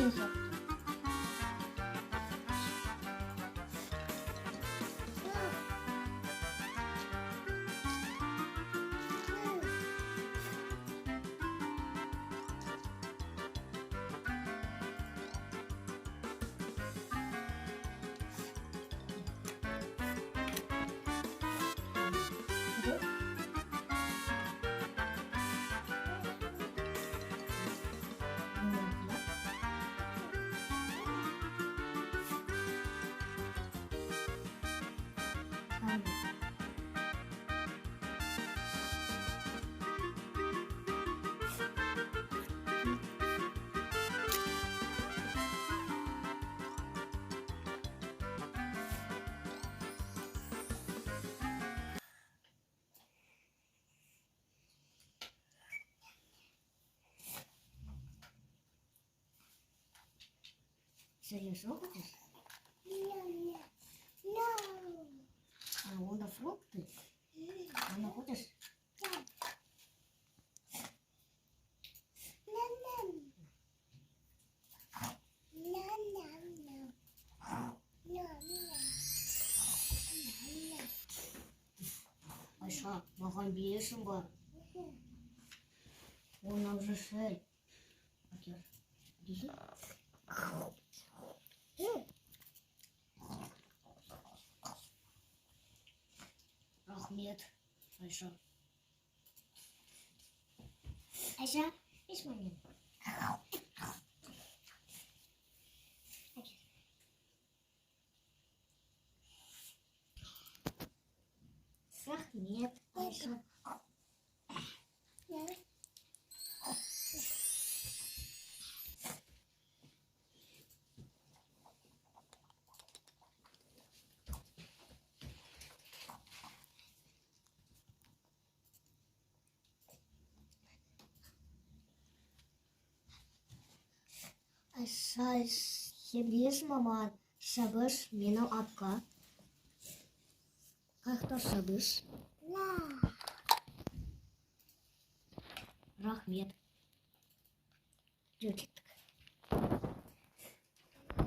қиын сұрақ. Seriös оқисыз? Онда фрукты. Оны хочешь? Айша, маған бересің ба? Оны уже шел. Рахмет, Айша. Айша, еш момент. Рахмет, Айша. Айша, сен білесің маман, Сабыш менің атқа. Қайықта Сабыш? Рахмет. Жүр.